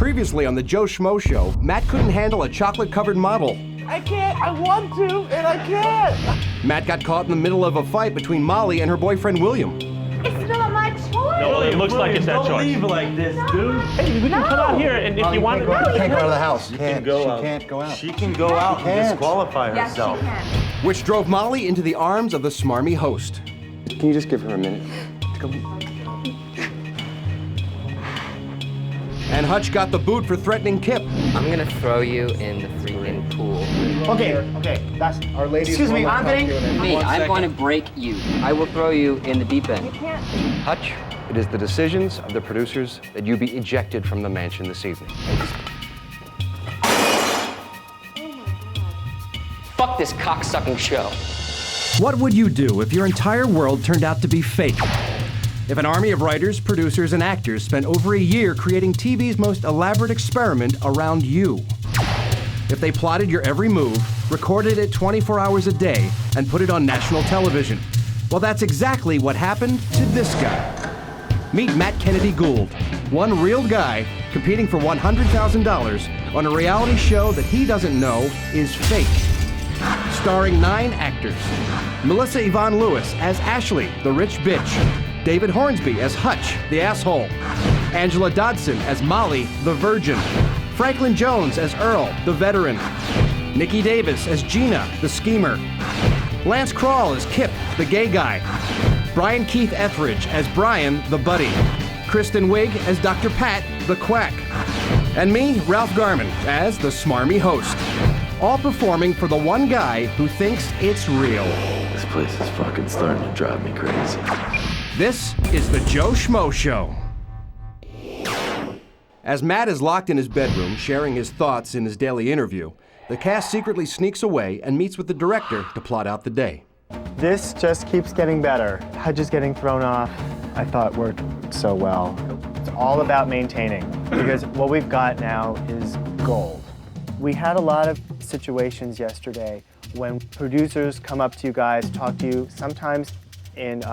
Previously on the Joe Schmo Show, Matt couldn't handle a chocolate-covered model. I can't, I want to, and I can't. Matt got caught in the middle of a fight between Molly and her boyfriend, William. It's not my choice. No, it looks like it's that choice. Don't leave like this, dude. Hey, we can come out here, and if you want to... You can't go out of the house. She can't go out. She can't go out. She can go out and disqualify Yes, herself. she can. Which drove Molly into the arms of the smarmy host. Can you just give her a minute to come? And Hutch got the boot for threatening Kip. I'm gonna throw you in the freaking pool. Okay, that's Our Lady. Excuse me, Anthony. Me, I'm going to break you. I will throw you in the deep end. You can't. Hutch, it is the decisions of the producers that you be ejected from the mansion this evening. Fuck this cocksucking show. What would you do if your entire world turned out to be fake? If an army of writers, producers, and actors spent over a year creating TV's most elaborate experiment around you? If they plotted your every move, recorded it 24 hours a day, and put it on national television? Well, that's exactly what happened to this guy. Meet Matt Kennedy Gould, one real guy competing for $100,000 on a reality show that he doesn't know is fake. Starring 9 actors. Melissa Yvonne Lewis as Ashley, the rich bitch. David Hornsby as Hutch, the asshole. Angela Dodson as Molly, the virgin. Franklin Jones as Earl, the veteran. Nikki Davis as Gina, the schemer. Lance Krall as Kip, the gay guy. Brian Keith Etheridge as Brian, the buddy. Kristin Wiig as Dr. Pat, the quack. And me, Ralph Garman, as the smarmy host. All performing for the one guy who thinks it's real. This place is fucking starting to drive me crazy. This is the Joe Schmo Show. As Matt is locked in his bedroom, sharing his thoughts in his daily interview, the cast secretly sneaks away and meets with the director to plot out the day. This just keeps getting better. Hutch is getting thrown off. I thought worked so well. It's all about maintaining, because what we've got now is gold. We had a lot of situations yesterday when producers come up to you guys, talk to you, sometimes in,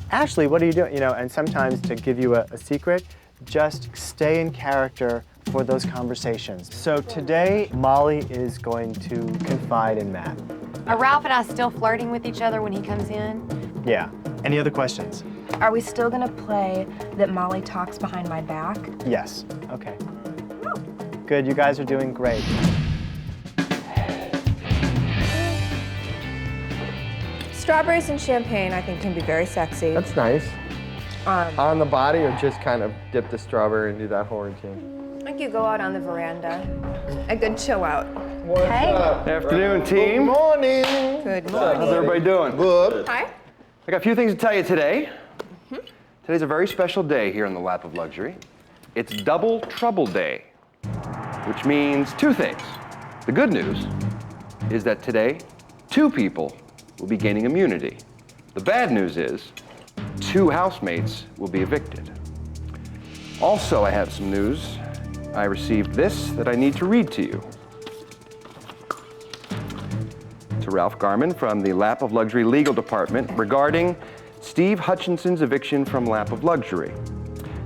Ashley, what are you doing? You know, and sometimes to give you a secret, just stay in character for those conversations. So today, Molly is going to confide in Matt. Are Ralph and I still flirting with each other when he comes in? Yeah. Any other questions? Are we still gonna play that Molly talks behind my back? Yes. Okay. Good, you guys are doing great. Strawberries and champagne, I think, can be very sexy. That's nice. On the body, or just kind of dip the strawberry and do that whole routine? I think you go out on the veranda. A good chill out. What's up? Afternoon, team. Good morning. Good morning. How's everybody doing? Good. Hi. I got a few things to tell you today. Today's a very special day here in the Lap of Luxury. It's Double Trouble Day, which means 2 things. The good news is that today, 2 people will be gaining immunity. The bad news is 2 housemates will be evicted. Also, I have some news. I received this that I need to read to you. To Ralph Garman from the Lap of Luxury Legal Department regarding Steve Hutchinson's eviction from Lap of Luxury.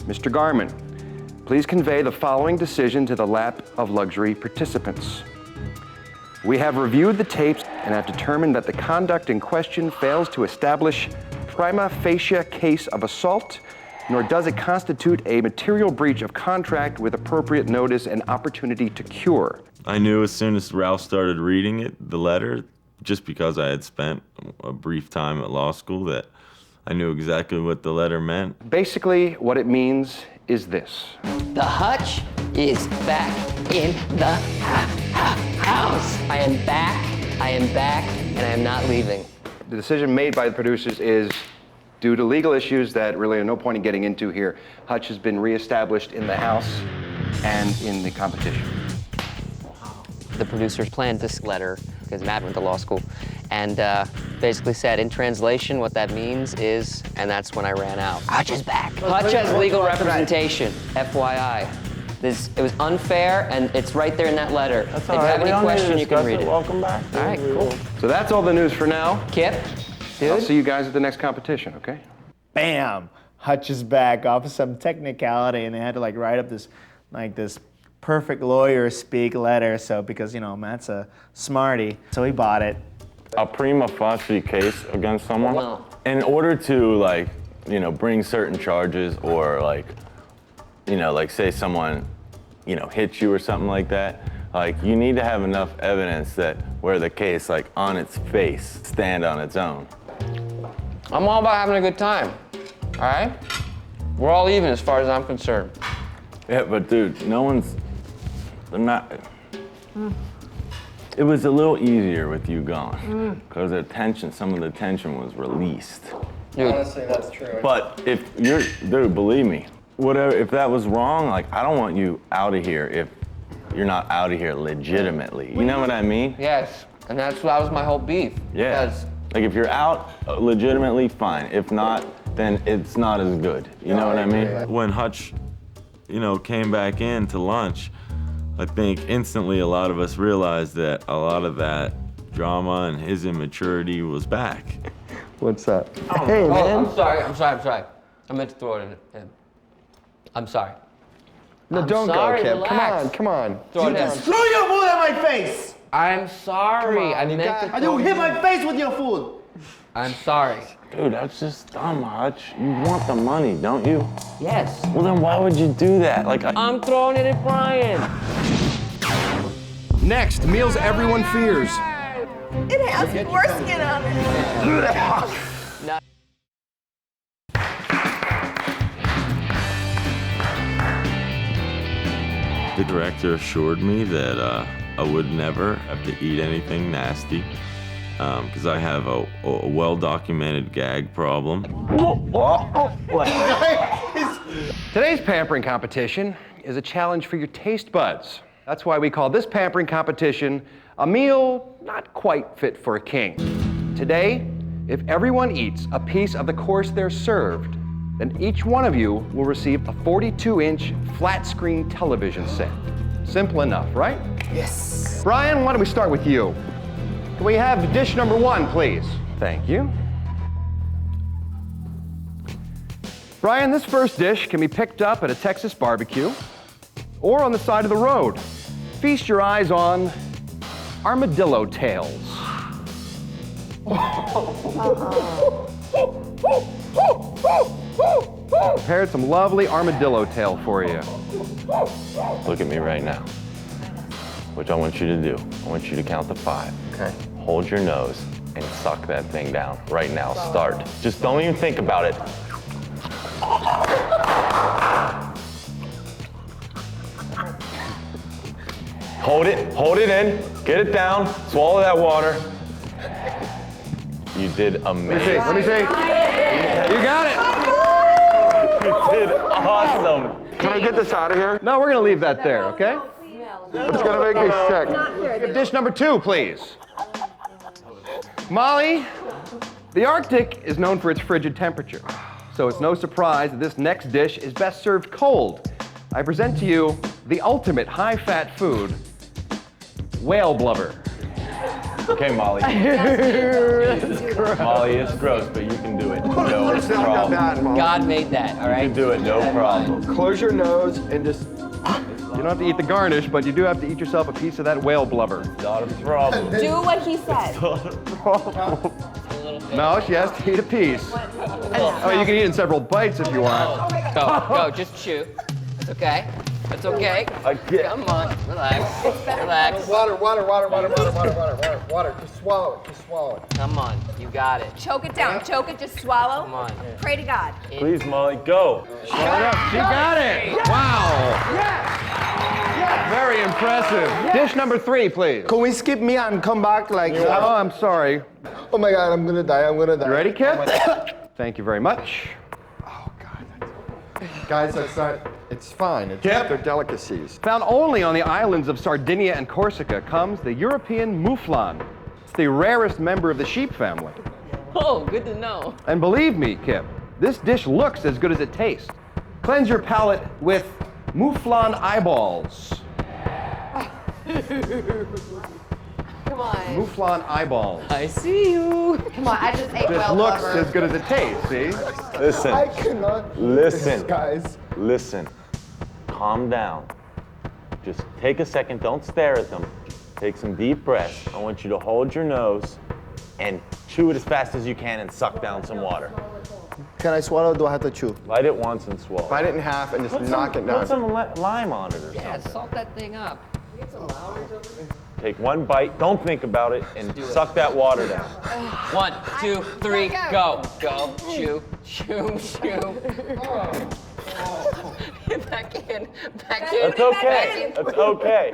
Mr. Garman, please convey the following decision to the Lap of Luxury participants. We have reviewed the tapes and have determined that the conduct in question fails to establish prima facie case of assault, nor does it constitute a material breach of contract with appropriate notice and opportunity to cure. I knew as soon as Ralph started reading it, the letter, just because I had spent a brief time at law school, that I knew exactly what the letter meant. Basically, what it means is this. The Hutch is back in the house. I am back, and I am not leaving. The decision made by the producers is due to legal issues that really are no point in getting into here. Hutch has been reestablished in the house and in the competition. The producers planned this letter because Matt went to law school, and basically said, in translation, what that means is, and that's when I ran out. Hutch is back. Hutch has legal representation, FYI. It was unfair, and it's right there in that letter. If you have any question, you can read it. Welcome back. All right, cool. So that's all the news for now. Kip, dude. I'll see you guys at the next competition, okay? Bam! Hutch is back off of some technicality, and they had to like write up this perfect lawyer speak letter, so because, you know, Matt's a smarty, so he bought it. A prima facie case against someone, in order to, like, you know, bring certain charges or, like, you know, like say someone, you know, hits you or something like that, like, you need to have enough evidence that where the case, like, on its face, stand on its own. I'm all about having a good time, all right? We're all even as far as I'm concerned. Yeah, but dude, they're not. It was a little easier with you gone, because some of the tension was released. Dude. Honestly, that's true. But dude, believe me, whatever, if that was wrong, like, I don't want you out of here if you're not out of here legitimately. You know what I mean? Yes, and that was my whole beef. Yeah. Like, if you're out legitimately, fine. If not, then it's not as good. You know what I mean? When Hutch, you know, came back in to lunch, I think instantly a lot of us realized that a lot of that drama and his immaturity was back. What's that? Hey, man. I'm sorry. I meant to throw it in him. I'm sorry. No, I'm don't sorry, go, Kim. relax. Come on. Throw it in. Throw your food at my face! I'm sorry. I meant to And you hit my face with your food! I'm sorry. Dude, that's just dumb, Hutch. You want the money, don't you? Yes. Well, then why would you do that? Like, I'm throwing it at Brian. Next, meals everyone fears. It has foreskin on it. No. The director assured me that I would never have to eat anything nasty, because I have a well-documented gag problem. Today's pampering competition is a challenge for your taste buds. That's why we call this pampering competition a meal not quite fit for a king. Today, if everyone eats a piece of the course they're served, then each one of you will receive a 42-inch flat-screen television set. Simple enough, right? Yes. Brian, why don't we start with you? Can we have dish number 1, please? Thank you. Brian, this first dish can be picked up at a Texas barbecue or on the side of the road. Feast your eyes on armadillo tails. Prepared some lovely armadillo tail for you. Look at me right now. What I want you to do, I want you to count to 5. Okay. Hold your nose and suck that thing down right now. Start. Just don't even think about it. Hold it in, get it down, swallow that water. You did amazing. Let me see. You got it. You did awesome. Can I get this out of here? No, we're gonna leave that there, okay? It's gonna make me sick. Dish number 2, please. Molly, the Arctic is known for its frigid temperature, so it's no surprise that this next dish is best served cold. I present to you the ultimate high-fat food, whale blubber. Okay, Molly. Molly, it's gross, but you can do it. No It's not that problem. bad, Mom. God made that, all You right? can do it, no problem. Close your nose and just... You don't have to eat the garnish, but you do have to eat yourself a piece of that whale blubber. Not a problem. Do what he said. No, she has to eat a piece. Oh, you can eat in several bites if you want. Go, just chew. It's okay. It's okay. Come on, relax. Relax. Water. Just swallow it. Come on, you got it. Choke it down. Choke it, just swallow. Come on. Pray to God. Please, Molly, go. She got it. Wow. Very impressive. Dish number 3, please. Can we skip me and come back like... Oh, I'm sorry. Oh my God, I'm gonna die. You ready, Kip? Thank you very much. Oh God. Guys, that's not... It's fine. It's Yep. They're delicacies. Found only on the islands of Sardinia and Corsica comes the European mouflon. It's the rarest member of the sheep family. Oh, good to know. And believe me, Kip, this dish looks as good as it tastes. Cleanse your palate with mouflon eyeballs. Come on. Mouflon eyeballs. I see you. Come on, I just ate This well looks blubber. as good as it tastes, see? Listen, I cannot... Listen. This, guys. listen. Calm down. Just take a second, don't stare at them. Take some deep breaths. I want you to hold your nose and chew it as fast as you can and suck down some water. Can I swallow or do I have to chew? Bite it once and swallow. Bite it in half and just knock it down. Put some lime on it or Yeah, something. salt that thing up. Take one bite, don't think about it, and suck that water down. 1, 2, 3, go. Go, chew, chew, chew. Back in, back in. That's okay, that's okay.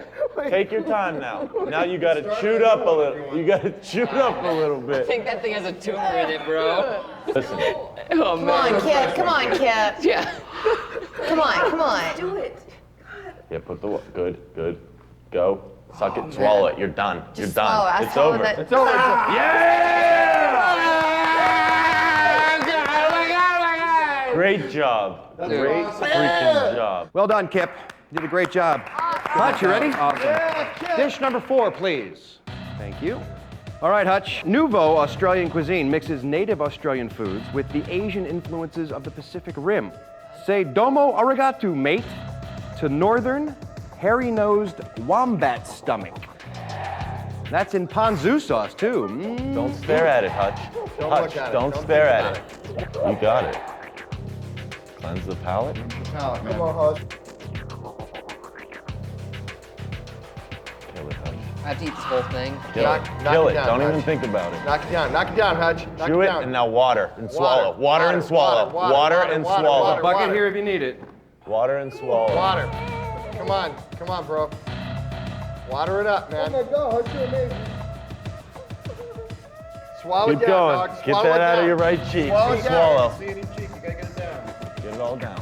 Take your time now. Now you gotta chew it up a little. You gotta chew it up a little I bit. think that thing has a tumor in it, bro. Listen, Oh, Come on, Kip. Come on, Kip. Yeah. Come on, come on. Do it. yeah, put the, good, good. Go, suck it, swallow it, you're done. You're Just done. swallow. I It's swallowed over. that- It's over. Great job. Great freaking job. Well done, Kip. You did a great job. Hutch, you ready? Awesome. Dish number 4, please. Thank you. All right, Hutch. Nouveau Australian cuisine mixes native Australian foods with the Asian influences of the Pacific Rim. Say domo arigato, mate, to northern, hairy-nosed wombat stomach. That's in ponzu sauce, too. Don't stare at it, Hutch. Don't Hutch, look at it. don't Don't stare think at it. You got it. Cleanse the palate. Come on, Hutch. I Kill it, Hutch. have to eat this whole thing. Kill Knock- it. knock Kill it it. down, Don't even Hutch. think about it. Knock it down. Knock it down, Hutch. Knock Chew it it down. and now water and swallow. Water and swallow. Water and swallow. Bucket here if you need it. Water and swallow. Water. Come on, bro. Water it up, man. Oh my God, Hutch, you're amazing. Swallow Keep it down, going. dog. Get Swallow that it out of down. your right cheek. Swallow it Just down. swallow. See it in your cheek. You gotta get it down. Get it all down.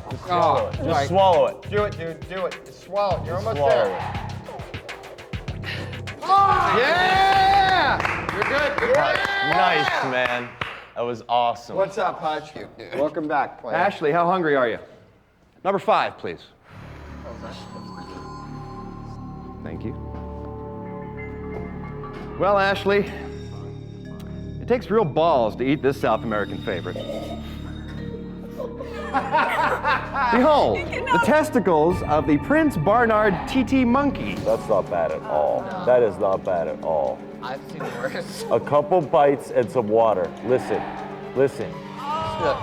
Just swallow it. Just swallow it. Do it, dude. Do it. Just swallow it. You're almost Swallow there. it. Yeah! You're good. Good. Nice, man. That was awesome. What's up, Hutch? Welcome back, player. Ashley, how hungry are you? Number 5, please. Thank you. Well, Ashley, it takes real balls to eat this South American favorite. Behold, the testicles of the Prince Barnard TT monkey. That's not bad at all. That is not bad at all. I've seen worse. A couple bites and some water. Listen, listen.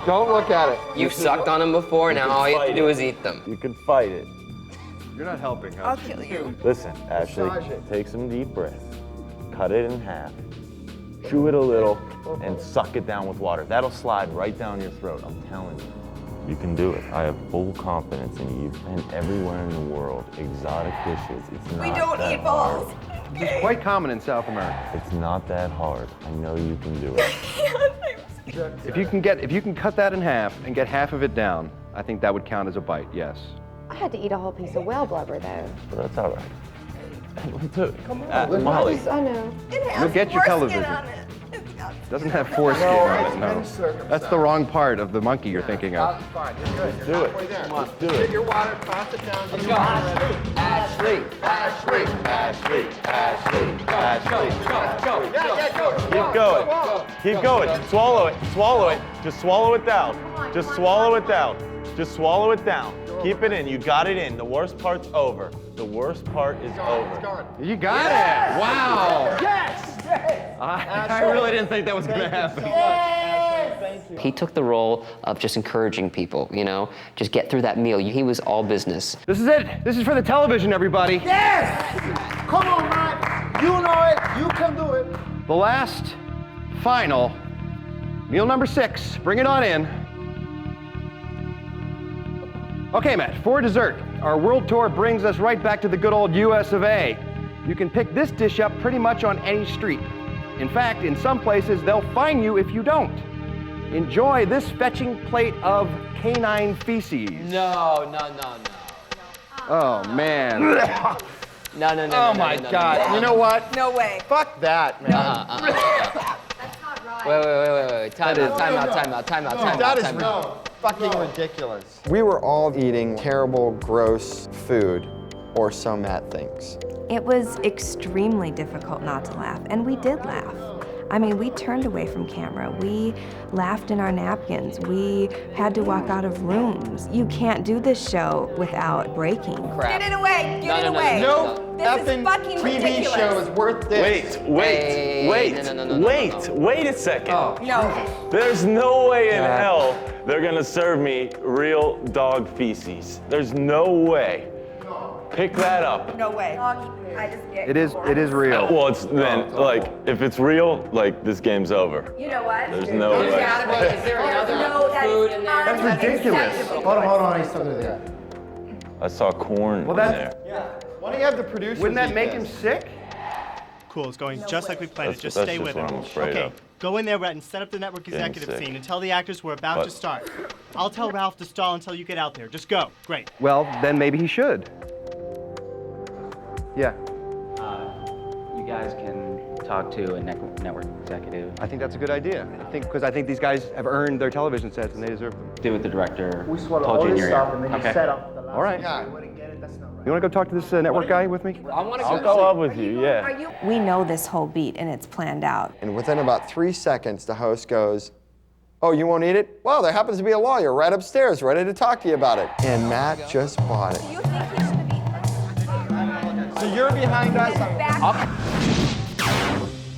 Don't look at it. You've sucked on them before, now all you have to do is eat them. You can fight it. You're not helping, I'll Hutch. kill you. Listen, Ashley, Massage it. take some deep breaths. Cut it in half. Chew it a little and suck it down with water. That'll slide right down your throat, I'm telling you. You can do it. I have full confidence in you. You've been everywhere in the world. Exotic dishes. It's not We don't that eat balls. hard. It's quite common in South America. It's not that hard. I know you can do it. If you can cut that in half and get half of it down, I think that would count as a bite, yes. I had to eat a whole piece of whale blubber, though. But that's all right. Come on, Molly. I know. You'll get your television. Doesn't have foreskin on it, no. That's the wrong part of the monkey you're thinking of. Fine, you're good. Do You're it. halfway there. Come on, do Get it. your water, toss it down. Let's go. Ashley, Ashley, Ashley, Ashley, Ashley. go. Yeah, go. Keep going. Keep going. Swallow it. Swallow it. Just swallow it down. Just swallow it down. Just swallow it down. Keep it in. You got it in. The worst part's over. The worst part is over. You got it! Wow! Yes! I really didn't think that was going to happen. He took the role of just encouraging people, you know, just get through that meal. He was all business. This is it. This is for the television, everybody. Yes! Come on, man. You know it. You can do it. The last, final, meal number 6. Bring it on in. Okay, Matt, for dessert, our world tour brings us right back to the good old US of A. You can pick this dish up pretty much on any street. In fact, in some places, they'll fine you if you don't. Enjoy this fetching plate of canine feces. No. Oh, man. No. Oh my God. You know what? No way. Fuck that, man. Wait. Time out. That is fucking ridiculous. We were all eating terrible, gross food, or so Matt thinks. It was extremely difficult not to laugh, and we did laugh. I mean, we turned away from camera. We laughed in our napkins. We had to walk out of rooms. You can't do this show without breaking. Crap. Get it away! Get it No. away! No This is effing fucking TV ridiculous. show is worth this. Wait a second. Oh. No. There's no way in hell they're gonna serve me real dog feces. There's no way. Pick that up. No way. I just get It is real. Well, it's then, like, if it's real, like, this game's over. You know what? There's no way. Is there any other food in there? That's ridiculous. Hold on, he's still there. I saw corn in that's- there. Why don't you have the producers Wouldn't that eat make this? him sick? Cool, it's going just like we planned it. Just That's stay with what it. I'm afraid Okay, of. go in there, Rhett, and set up the network Getting executive sick. scene and tell the actors we're about But- to start. I'll tell Ralph to stall until you get out there. Just go. Great. Well, then maybe he should. Yeah, You guys can talk to a network executive. I think that's a good idea. I think these guys have earned their television sets and they deserve them. Do what the director We swallow told all you in this your stuff ear. and then you Okay. set up the last All right. Yeah. You wouldn't get it, that's not right. You want to go talk to this network guy with me? I want to I'll go up with you, yeah. We know this whole beat and it's planned out. And within about 3 seconds, the host goes, "Oh, you won't eat it? Well, there happens to be a lawyer right upstairs ready to talk to you about it." And Matt just bought it. You think he should have eaten So you're behind us. back?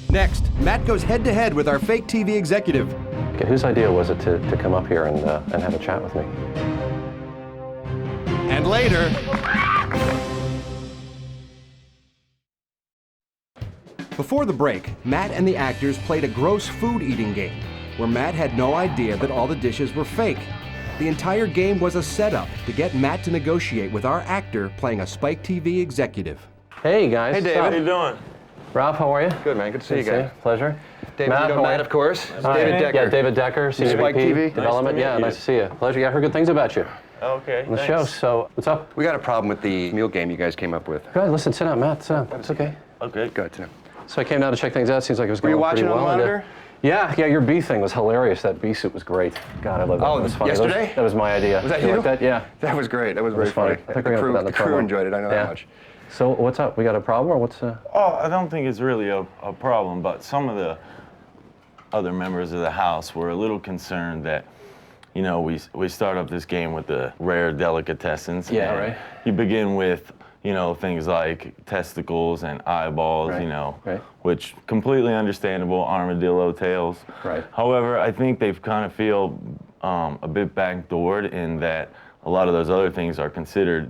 Next, Matt goes head-to-head with our fake TV executive. Okay, whose idea was it to come up here and have a chat with me? And later, before the break, Matt and the actors played a gross food-eating game where Matt had no idea that all the dishes were fake. The entire game was a setup to get Matt to negotiate with our actor playing a Spike TV executive. Hey guys. Hey, David. How you doing? Ralph, how are you? Good, man. Good to see you guys. Pleasure. David, Matt, you know how are Matt, you? of course. Hi. David Decker. Yeah, David Decker, Senior Spike VP TV. Development. Nice to meet Nice to see you. Pleasure. Yeah, I heard good things about you Okay, on the thanks. show. So, what's up? We got a problem with the meal game you guys came up with. Go ahead, listen, sit down, Matt. Sit down. It's okay. Okay. Go ahead, Tim. So I came down to check things out. Seems like it was Were going you pretty watching well. on the and, monitor? Yeah, your bee thing was hilarious. That bee suit was great. God, I love that. Oh, That was funny. yesterday? That was my idea. Was that you you? like that? Yeah. That was great. That was very was funny. funny. I think we're gonna put that in the The crew promo. enjoyed it. I know Yeah. that much. So what's up? We got a problem or what's Oh, I don't think it's really a problem, but some of the other members of the house were a little concerned that, you know, we start up this game with the rare delicatessens. Yeah, and right. You begin with, you know, things like testicles and eyeballs, Right, you know, right. which completely understandable, armadillo tails. Right. However, I think they've kind of feel a bit backdoored in that a lot of those other things are considered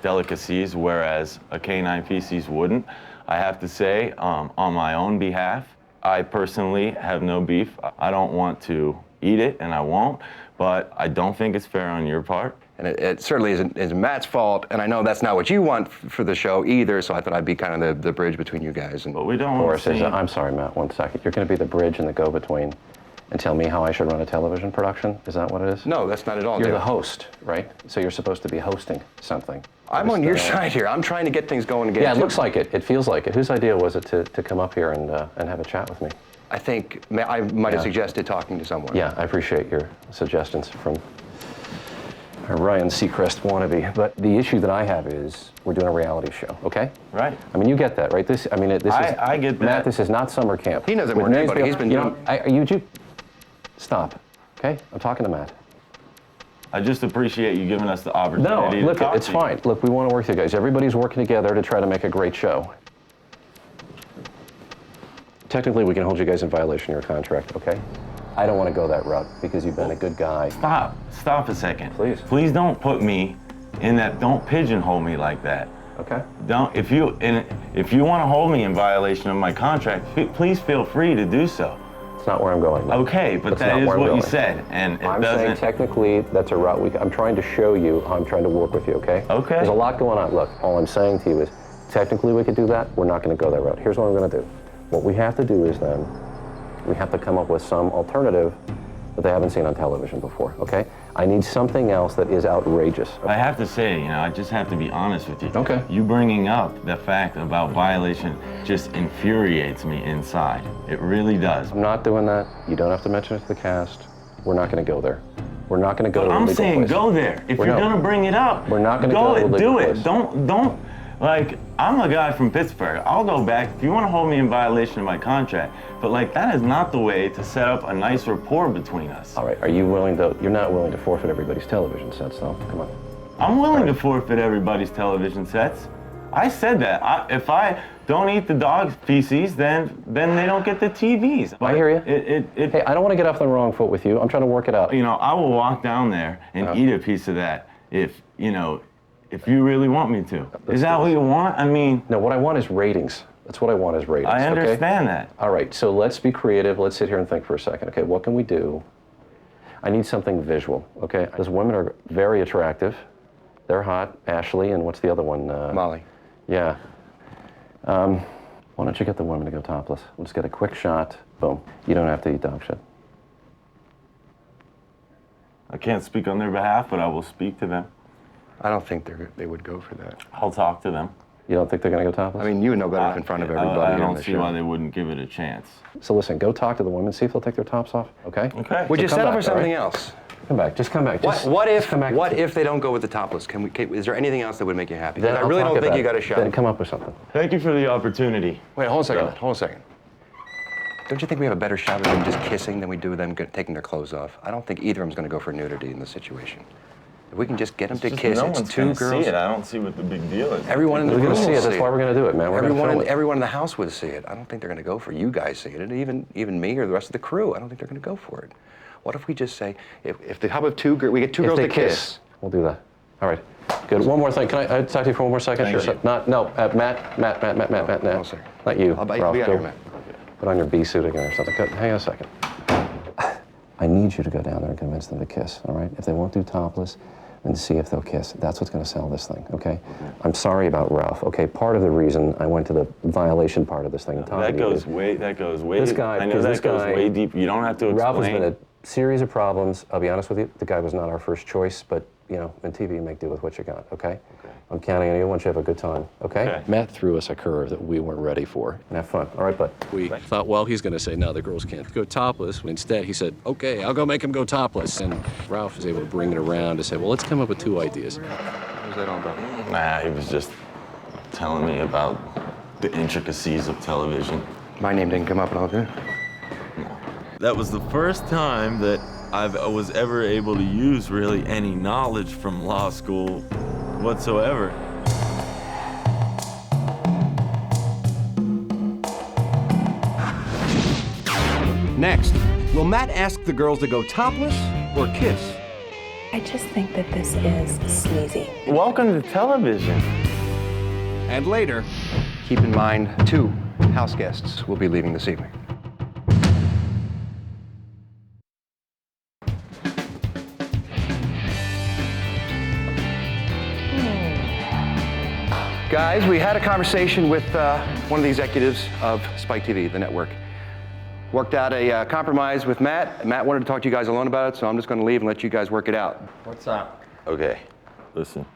delicacies, whereas a canine feces wouldn't. I have to say, on my own behalf, I personally have no beef. I don't want to eat it, and I won't, but I don't think it's fair on your part. And it certainly isn't Matt's fault, and I know that's not what you want for the show either, so I thought I'd be kind of the bridge between you guys. And But we don't Of want course, to see... I'm sorry, Matt, 1 second. You're going to be the bridge and the go-between and tell me how I should run a television production? Is that what it is? No, that's not at all. You're David. the host, right? So you're supposed to be hosting something. I'm on your side here. I'm trying to get things going again. Yeah, it too. looks like it. It feels like it. Whose idea was it to come up here and have a chat with me? I think I might have Yeah. suggested talking to someone. Yeah, I appreciate your suggestions from a Ryan Seacrest wannabe. But the issue that I have is we're doing a reality show, okay? Right. I mean, you get that, right? This is I get that. Matt, this is not summer camp. He knows it With more than Nancy- anybody. He's been you doing know, stop, okay? I'm talking to Matt. I just appreciate you giving us the No, opportunity to look, talk it's to you. fine. Look, we want to work with you guys. Everybody's working together to try to make a great show. Technically, we can hold you guys in violation of your contract, okay? I don't want to go that route because you've been a good guy. Stop a second. Please. Please don't put me in that, don't pigeonhole me like that. Okay. If you want to hold me in violation of my contract, please feel free to do so. It's not where I'm going. Matt. Okay, but That's that not is where I'm what you going. said, and it I'm saying doesn't. technically that's a route I'm trying to show you how I'm trying to work with you, okay? Okay. There's a lot going on. Look, all I'm saying to you is technically we could do that. We're not going to go that route. Here's what I'm going to do. What we have to do is then we have to come up with some alternative that they haven't seen on television before, okay? I need something else that is outrageous. I have to say, you know, I just have to be honest with you. Okay. You bringing up the fact about violation just infuriates me inside. It really does. I'm not doing that. You don't have to mention it to the cast. We're not going to go there. We're not going to go But to a I'm legal saying place. go there. If you're not. gonna bring it up, We're not gonna go go to a do legal it. place. Don't. Like, I'm a guy from Pittsburgh. I'll go back if you want to hold me in violation of my contract. But like, that is not the way to set up a nice rapport between us. All right, are you willing to, you're not willing to forfeit everybody's television sets, though? Come on. I'm willing to forfeit everybody's television sets. I said that. If I don't eat the dog's feces, then they don't get the TVs. But I hear you. Hey, I don't want to get off the wrong foot with you. I'm trying to work it out. You know, I will walk down there and eat a piece of that if you really want me to. Is that what you want? I mean... No, what I want is ratings. That's what I want is ratings. I understand okay? that. All right, so let's be creative. Let's sit here and think for a second. Okay, what can we do? I need something visual, okay? Those women are very attractive. They're hot. Ashley, and what's the other one? Molly. Yeah. Why don't you get the women to go topless? We'll just get a quick shot. Boom. You don't have to eat dog shit. I can't speak on their behalf, but I will speak to them. I don't think they would go for that. I'll talk to them. You don't think they're going to go topless? I mean, you would know better in front of everybody. I don't see why they wouldn't give it a chance. So listen, go talk to the women, see if they'll take their tops off, okay? Okay. Would you So come settle back, for something all right? else? Come back, just come back. What if they don't go with the topless? Is there anything else that would make you happy? Then I really don't think you got a shot. Then come up with something. Thank you for the opportunity. Wait, hold on a second. Don't you think we have a better shot of them just kissing than we do them taking their clothes off? I don't think either of them's going to go for nudity in this situation. If we can just get them to kiss, no it's one's two gonna girls. See it. I don't see what the big deal is. Everyone in the room We're going to see it. will That's why we're going to do it, man. We're going to film it. Everyone in the house would see it. I don't think they're going to go for you guys seeing it. Even me or the rest of the crew. I don't think they're going to go for it. What if we just say, how about we get two girls to kiss? We'll do that. All right. Good. One more thing. Can I talk to you for one more second? Thank you. Matt. Matt. No, sir. Not you. I'll Ralph, be out go. here, Matt. Put on your bee suit again or something. Good. Hang on a second. I need you to go down there and convince them to kiss, all right? If they won't do topless, then see if they'll kiss. That's what's going to sell this thing, okay? I'm sorry about Ralph, okay? Part of the reason I went to the violation part of this thing and talked to you That goes way. This guy, I know that goes way deep. You don't have to explain. Ralph has been a series of problems. I'll be honest with you, the guy was not our first choice, but you know, in TV you make do with what you got, okay? I'm counting on you. I want you to have a good time, okay? Matt threw us a curve that we weren't ready for. And have fun. All right, bud. We thought, well, he's going to say, no, the girls can't go topless. Instead, he said, okay, I'll go make them go topless. And Ralph was able to bring it around to say, well, let's come up with two ideas. What was that all about? Nah, he was just telling me about the intricacies of television. My name didn't come up at all, did it? That was the first time that I was ever able to use really any knowledge from law school whatsoever. Next, will Matt ask the girls to go topless or kiss? I just think that this is sleazy. Welcome to television. And later, keep in mind, 2 house guests will be leaving this evening. Guys, we had a conversation with one of the executives of Spike TV, the network. Worked out a compromise with Matt. Matt wanted to talk to you guys alone about it, so I'm just going to leave and let you guys work it out. What's up? Okay, listen.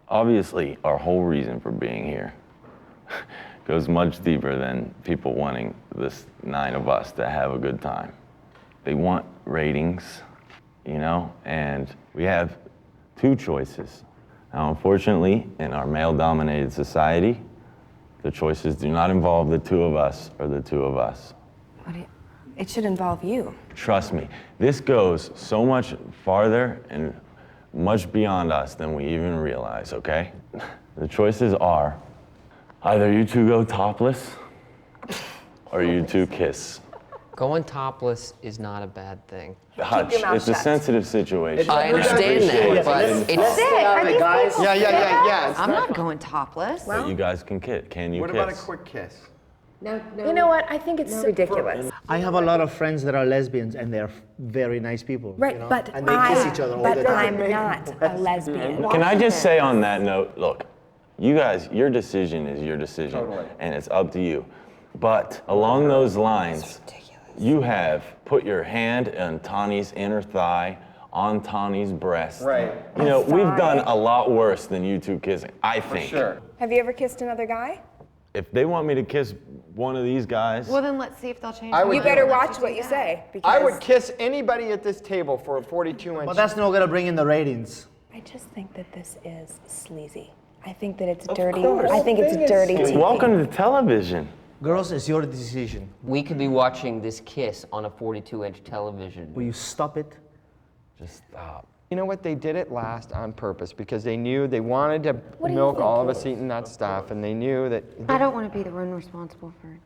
Obviously, our whole reason for being here goes much deeper than people wanting this 9 of us to have a good time. They want ratings, you know, and we have 2 choices. Now, unfortunately, in our male-dominated society, the choices do not involve the 2 of us or the 2 of us. It should involve you. Trust me, this goes so much farther and much beyond us than we even realize, okay? The choices are either you 2 go topless or you 2 kiss. Going topless is not a bad thing. Hutch, it's a sensitive situation. I understand that, but it's... guys. Yeah. I'm not going topless. But you guys can kiss. Can you What kiss? about a quick kiss? No. You know what? I think it's ridiculous. I have a lot of friends that are lesbians, and they're very nice people. Right, you know? but and they kiss each other all the time. I'm not a lesbian. Can I just say on that note, look, you guys, your decision is your decision, and it's up to you. But along those lines, you have put your hand on Tawny's inner thigh, on Tawny's breast. Right. You know, we've done a lot worse than you 2 kissing, I think. For sure. Have you ever kissed another guy? If they want me to kiss one of these guys, Well, then let's see if they'll change. You better watch what you say. Because I would kiss anybody at this table for a 42-inch. Well, that's not gonna bring in the ratings. I just think that this is sleazy. I think that it's dirty. I think it's dirty TV. Welcome to television. Girls, it's your decision. We could be watching this kiss on a 42-inch television. Will you stop it? Just stop. You know what? They did it last on purpose because they knew they wanted to milk all of us eating that stuff, and they knew that. I don't want to be the one responsible for it.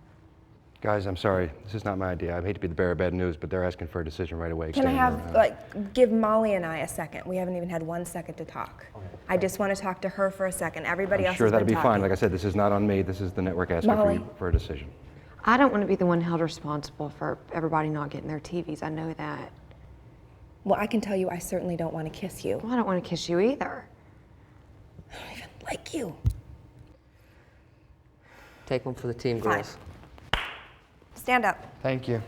Guys, I'm sorry. This is not my idea. I hate to be the bearer of bad news, but they're asking for a decision right away. Can I have, give Molly and I a second? We haven't even had 1 second to talk. I just want to talk to her for a second. Everybody else Sure, has been that'll be talking. fine. Like I said, this is not on me. This is the network asking Molly. for a decision. I don't want to be the one held responsible for everybody not getting their TVs. I know that. Well, I can tell you I certainly don't want to kiss you. Well, I don't want to kiss you either. I don't even like you. Take one for the team, girls. Stand up. Thank you.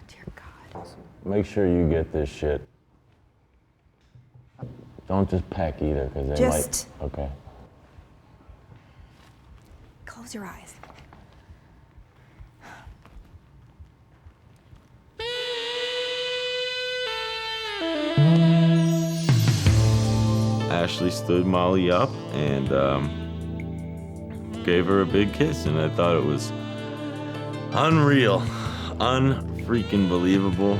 Dear God. Make sure you get this shit. Don't just peck either, because they Just- might. Okay. Close your eyes. Ashley stood Molly up and gave her a big kiss, and I thought it was unreal, unfreaking believable. Okay,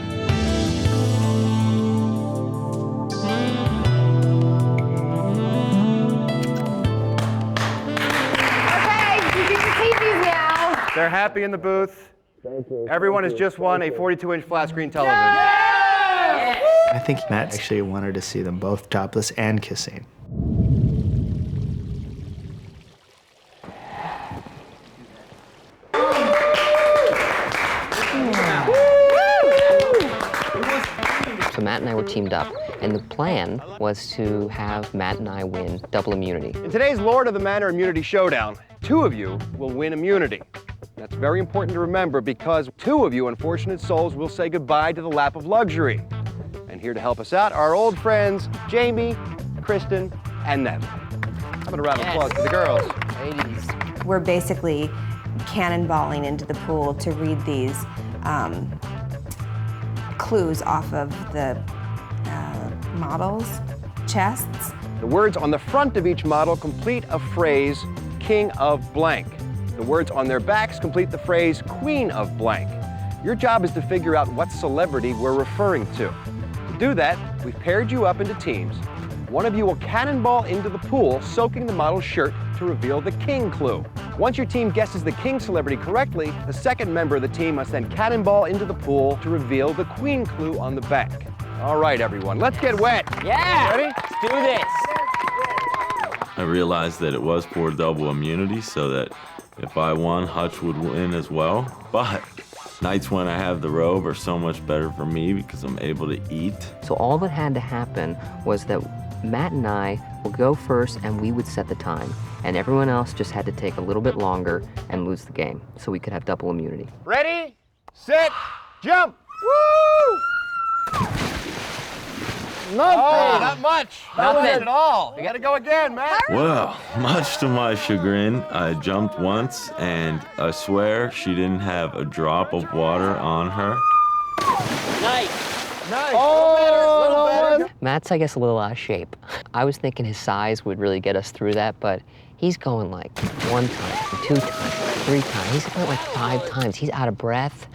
you get your TVs now. They're happy in the booth. Thank you. Everyone has just won a 42-inch flat screen television. I think Matt actually wanted to see them both topless and kissing. So Matt and I were teamed up, and the plan was to have Matt and I win double immunity. In today's Lord of the Manor Immunity Showdown, 2 of you will win immunity. That's very important to remember because 2 of you unfortunate souls will say goodbye to the lap of luxury. And here to help us out are our old friends, Jamie, Kristin, and Natalie. How about a round of applause for the girls? Ladies. We're basically cannonballing into the pool to read these clues off of the models' chests. The words on the front of each model complete a phrase, king of blank. The words on their backs complete the phrase, queen of blank. Your job is to figure out what celebrity we're referring to. To do that, we've paired you up into teams. One of you will cannonball into the pool, soaking the model's shirt to reveal the king clue. Once your team guesses the king celebrity correctly, the second member of the team must then cannonball into the pool to reveal the queen clue on the back. All right, everyone, let's get wet. Yeah! Ready? Let's do this! I realized that it was for double immunity, so that if I won, Hutch would win as well. But nights when I have the robe are so much better for me because I'm able to eat. So all that had to happen was that Matt and I would go first and we would set the time. And everyone else just had to take a little bit longer and lose the game so we could have double immunity. Ready, set, jump! Woo! Nothing. Oh, not much. Nothing. Not at all. We gotta go again, Matt. Well, much to my chagrin, I jumped once, and I swear she didn't have a drop of water on her. Nice. Nice. Oh, little better. Matt's, I guess, a little out of shape. I was thinking his size would really get us through that, but he's going like 1 time, 2 times, 3 times. He's going like 5 times. He's out of breath.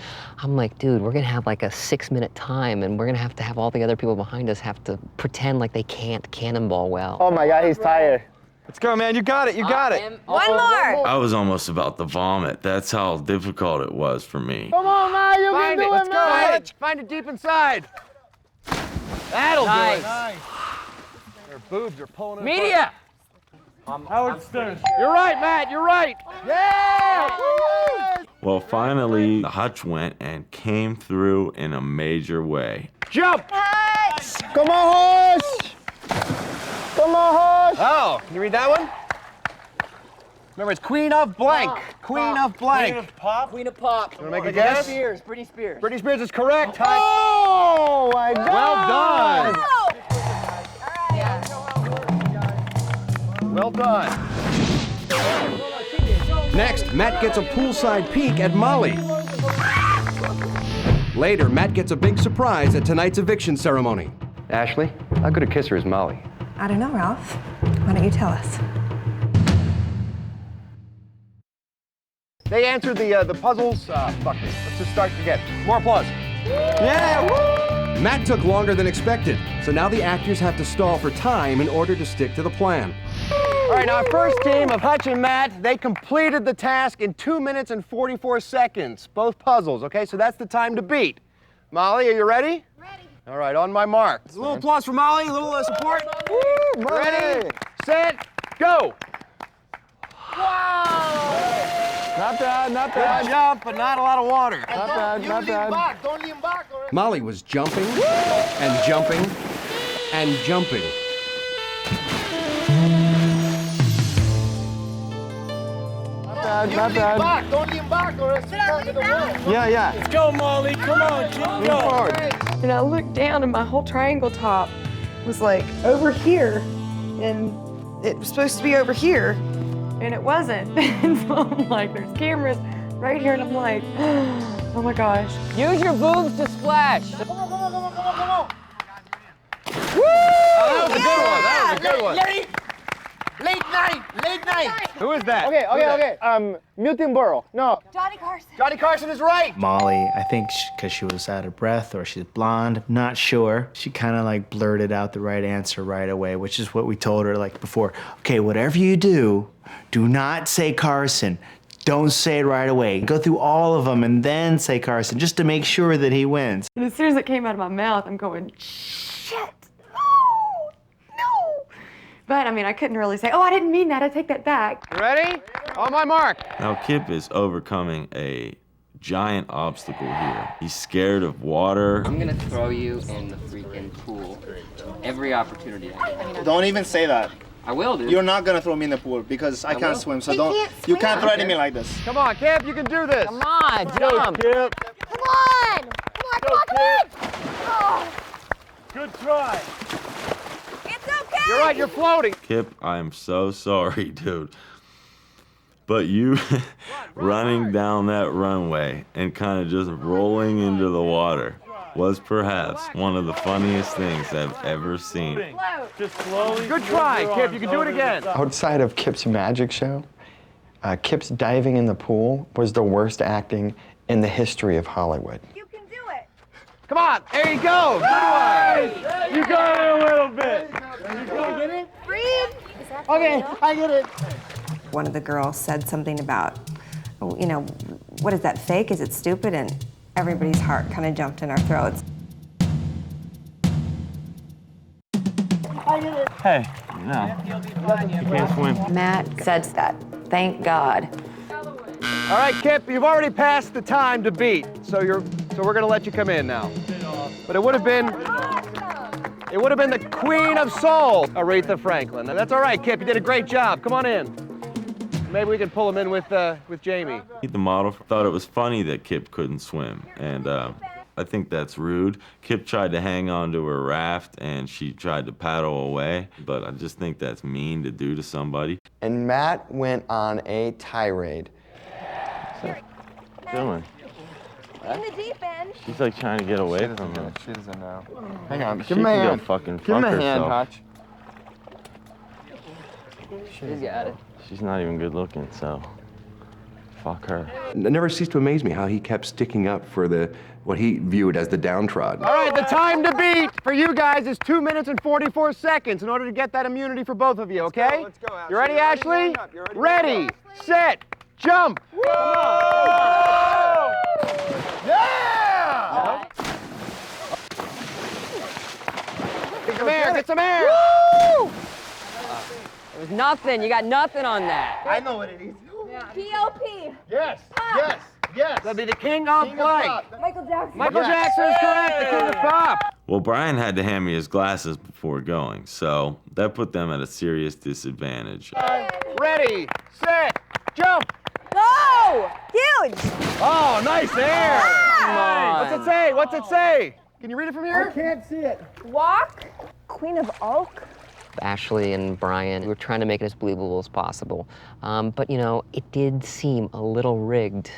I'm like, dude, we're gonna have like a 6-minute time, and we're gonna have all the other people behind us have to pretend like they can't cannonball well. Oh my God, he's tired. Let's go, man. You got it. You got it. One more. I was almost about to vomit. That's how difficult it was for me. Come on, man, you can do it, Let's go, man. Hutch. Find it deep inside. That'll do it. Nice. Their boobs are pulling it Media! Howard Stern. You're right, Matt. You're right. Yeah! Well, finally, Hutch went and came through in a major way. Jump! Come on, Hutch. Come on, Hutch. Oh, can you read that one? Remember, it's Queen of Blank. Queen of Blank. Queen of Pop? Queen of Pop. You want to make a guess? Spears, Britney Spears. Britney Spears is correct. Hutch. Oh my God. Well done. Well done. Next, Matt gets a poolside peek at Molly. Later, Matt gets a big surprise at tonight's eviction ceremony. Ashley, how good a kisser is Molly? I don't know, Ralph. Why don't you tell us? They answered the puzzles. Fuck it. Let's just start again. More applause. Yeah, woo! Matt took longer than expected, so now the actors have to stall for time in order to stick to the plan. All right, now our first team of Hutch and Matt, they completed the task in 2 minutes and 44 seconds. Both puzzles, okay? So that's the time to beat. Molly, are you ready? Ready. All right, on my mark. A little applause for Molly, a little support. Woo, ready, set, go. Wow! Not bad, not bad. Good jump, but not a lot of water. Not bad, not bad. Don't lean back. Molly was jumping and jumping and jumping. Not bad. Back. Don't lean back or else you turn to the wall. Yeah, yeah. Let's go, Molly. Come on, keep going. And I looked down and my whole triangle top was like over here, and it was supposed to be over here, and it wasn't. And so I'm like, there's cameras right here, and I'm like, oh my gosh. Use your boobs to splash. Come on, come on, come on, come on, come on. Woo! Oh, that was a good one. That was a good one. Late night. Who is that? Okay. Milton Berle. No. Johnny Carson. Johnny Carson is right. Molly, I think because she was out of breath or she's blonde, not sure. She kind of like blurted out the right answer right away, which is what we told her like before. Okay, whatever you do not say Carson. Don't say it right away. Go through all of them and then say Carson, just to make sure that he wins. And as soon as it came out of my mouth, I'm going, shit, no. But I mean, I couldn't really say, oh, I didn't mean that, I take that back. You ready? On my mark. Now Kip is overcoming a giant obstacle here. He's scared of water. I'm gonna throw you in the freaking pool every opportunity I get. Don't even say that. I will, dude. You're not gonna throw me in the pool because I can't will. swim, so you can't threaten me like this. Come on, Kip, you can do this. Come on, jump. Kip. Come on! Come on! Oh, Good try. it's okay! You're right, you're floating. Kip, I'm so sorry, dude. But you running down that runway and kind of just rolling into the water was perhaps one of the funniest things I've ever seen. Just slowly. Good try, Kip, you can do it again. Outside of Kip's magic show, Kip's diving in the pool was the worst acting in the history of Hollywood. You can do it! Come on, there you go. Good one. You got it a little bit. Get it? Breathe! Okay, I get it. One of the girls said something about, you know, what is that, fake? Is it stupid? And everybody's heart kind of jumped in our throats. Hey, no, you can't swim. Matt said that, thank God. All right, Kip, you've already passed the time to beat, so we're gonna let you come in now. But it would have been the Queen of Soul, Aretha Franklin. And that's all right, Kip. You did a great job. Come on in. Maybe we can pull him in with Jamie. The model thought it was funny that Kip couldn't swim, and I think that's rude. Kip tried to hang on to her raft, and she tried to paddle away, but I just think that's mean to do to somebody. And Matt went on a tirade. Doing? In the deep end. She's like trying to get away from him. She doesn't know. Hang on, She give him a can go hand. fucking Give him fuck a hand, herself. Hutch. She's got it. She's not even good looking, so fuck her. It never ceased to amaze me how he kept sticking up for what he viewed as the downtrodden. All right, the time to beat for you guys is 2 minutes and 44 seconds in order to get that immunity for both of you, okay? Let's go, Ashley. You ready, Ashley? Ready, set, jump. Whoa! Yeah! Get some air, get some air. Woo! It was nothing. You got nothing on that. I know what it is. P.O.P. Yes, yes, yes. That'd be the king of blank. Michael Jackson. Michael Jackson is correct, the king of pop. Well, Brian had to hand me his glasses before going, so that put them at a serious disadvantage. Ready, set, jump. Go! Huge! Oh, nice air. Come on. What's it say? What's it say? Can you read it from here? I can't see it. Walk. Queen of Oak. Ashley and Brian, we were trying to make it as believable as possible. But, you know, it did seem a little rigged.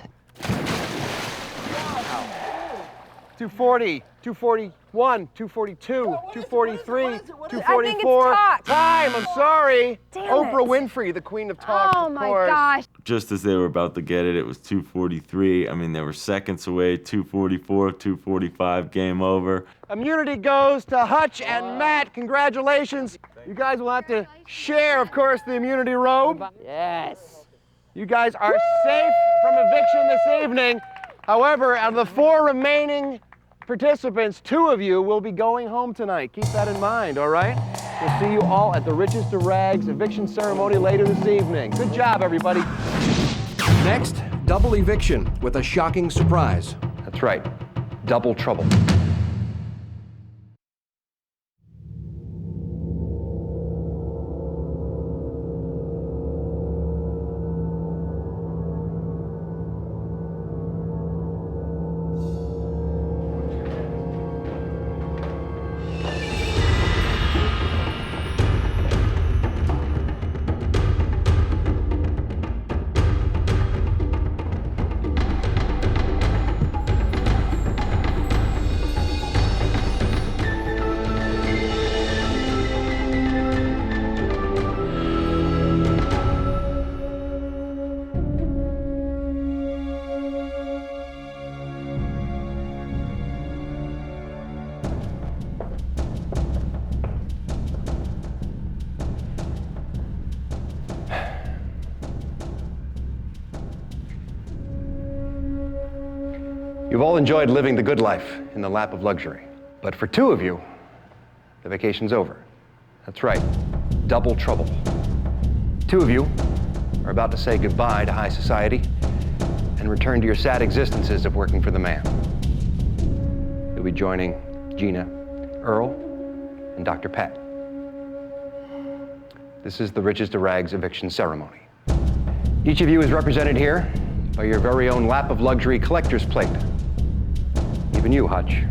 2 240, 241, 242, 243, I think it's 244. talk. Time, I'm sorry. Damn Oprah it. Winfrey, the queen of talk, Oh of my course. gosh. Just as they were about to get it, it was 2:43. I mean, they were seconds away. 2:44, 2:45, game over. Immunity goes to Hutch and Matt. Congratulations. You guys will have to share, of course, the immunity robe. Yes. You guys are safe from eviction this evening. However, out of the 4 remaining participants, 2 of you will be going home tonight. Keep that in mind, all right? We'll see you all at the Riches to Rags eviction ceremony later this evening. Good job, everybody. Next, double eviction with a shocking surprise. That's right, double trouble. You've all enjoyed living the good life in the lap of luxury. But for 2 of you, the vacation's over. That's right, double trouble. 2 of you are about to say goodbye to high society and return to your sad existences of working for the man. You'll be joining Gina, Earl, and Dr. Pat. This is the Riches to Rags eviction ceremony. Each of you is represented here by your very own lap of luxury collector's plate. Even you, Hutch.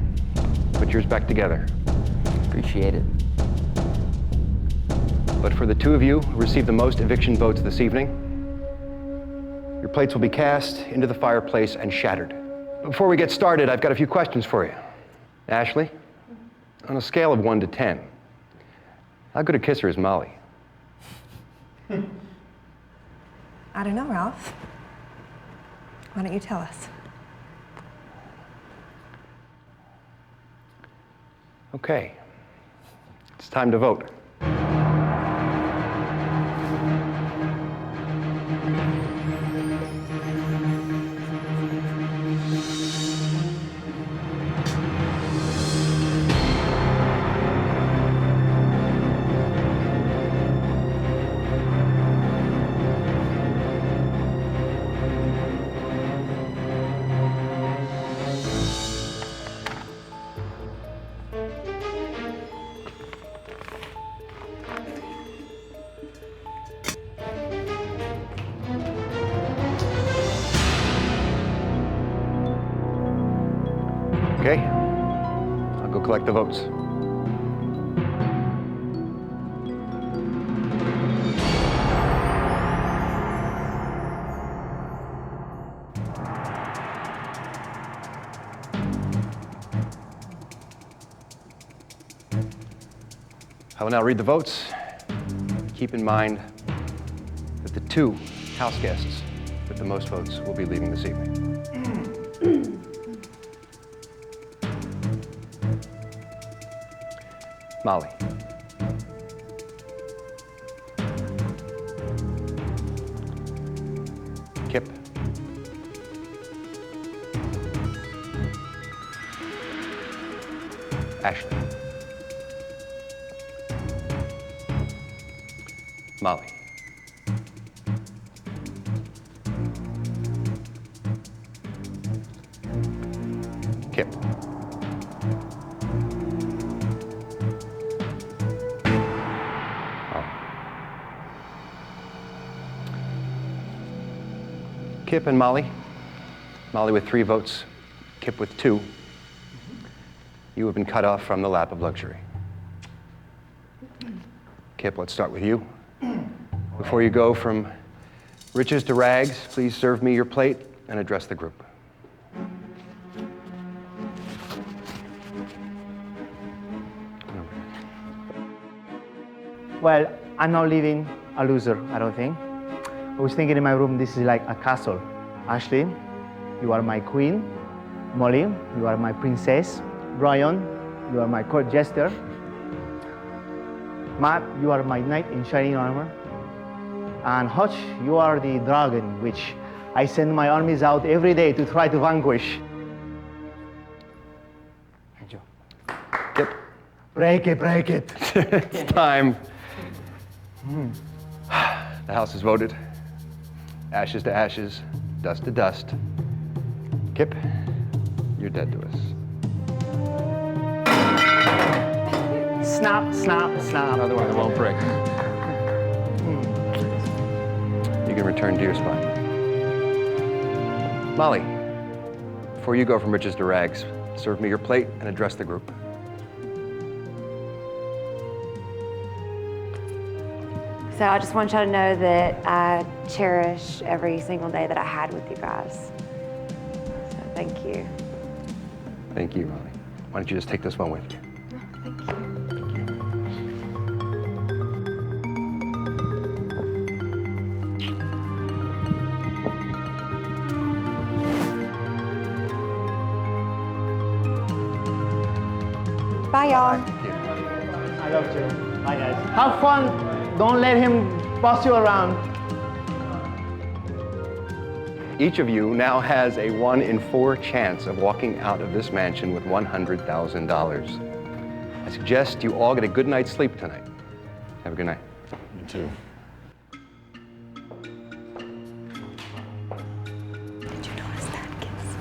Put yours back together. Appreciate it. But for the 2 of you who received the most eviction votes this evening, your plates will be cast into the fireplace and shattered. Before we get started, I've got a few questions for you. Ashley, on a scale of 1 to 10, how good a kisser is Molly? I don't know, Ralph. Why don't you tell us? Okay, it's time to vote. Okay, I'll go collect the votes. I will now read the votes. Keep in mind that the 2 house guests with the most votes will be leaving this evening. Molly. Kip. Ashley. Molly. Kip. Kip and Molly. Molly with 3 votes, Kip with 2. You have been cut off from the lap of luxury. Kip, let's start with you. Before you go from riches to rags, please serve me your plate and address the group. Well, I'm not leaving a loser, I don't think. I was thinking in my room, this is like a castle. Ashley, you are my queen. Molly, you are my princess. Brian, you are my court jester. Matt, you are my knight in shining armor. And Hutch, you are the dragon, which I send my armies out every day to try to vanquish. Kip. Break it, break it. It's time. The House has voted. Ashes to ashes, dust to dust. Kip, you're dead to us. Snap, snap, snap. Another one that won't break. You can return to your spot. Molly, before you go from riches to rags, serve me your plate and address the group. So I just want y'all to know that I cherish every single day that I had with you guys. So thank you. Thank you, Molly. Why don't you just take this one with you? Thank you. Bye, y'all. I love you. Bye, guys. Have fun. Don't let him boss you around. Each of you now has a 1 in 4 chance of walking out of this mansion with $100,000. I suggest you all get a good night's sleep tonight. Have a good night. You too. Did you notice that kiss?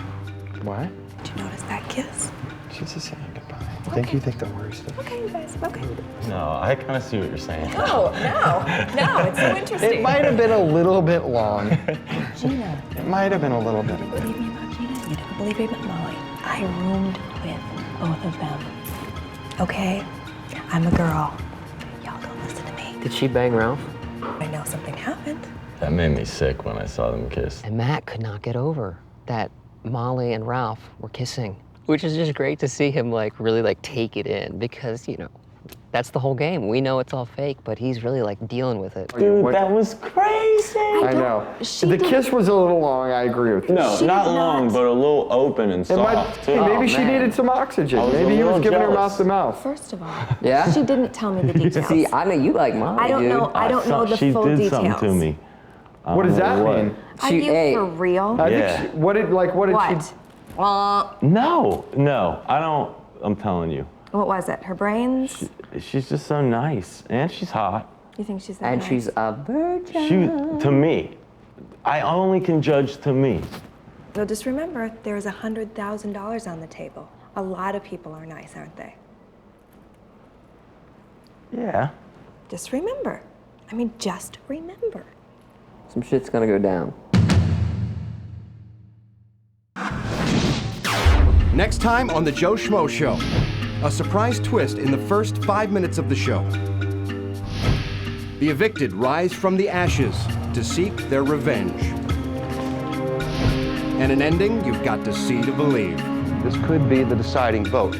What? Did you notice that kiss? She's just saying goodbye. I think you think the worst of it. Okay, you guys, okay. No, I kind of see what you're saying. No, it's so interesting. It might have been a little bit long. Gina. It might have been a little bit. You didn't believe me about Gina? You didn't believe me about Molly? I roomed with both of them. Okay? I'm a girl. Y'all don't listen to me. Did she bang Ralph? I know something happened. That made me sick when I saw them kiss. And Matt could not get over that Molly and Ralph were kissing, which is just great to see him really take it in, because, you know, that's the whole game. We know it's all fake, but he's really dealing with it. Dude, that was crazy. I know. The kiss was a little long, I agree with you. No, not long, but a little open and soft, too. Maybe she needed some oxygen. Maybe he was giving her mouth to mouth. First of all, Yeah? she didn't tell me the details. See, I know you like Molly, I don't dude. know. I don't know the full She did details. something to me. What does that mean? Are you for real? I Yeah. think what did she... No, I don't. I'm telling you. What was it? Her brains? She's just so nice, and she's hot. You think she's that And nice? she's a virgin. To me, I only can judge to me. So just remember, there's $100,000 on the table. A lot of people are nice, aren't they? Yeah. Just remember. I mean, just remember. Some shit's gonna go down. Next time on The Joe Schmo Show, a surprise twist in the first 5 minutes of the show. The evicted rise from the ashes to seek their revenge. And an ending you've got to see to believe. This could be the deciding vote.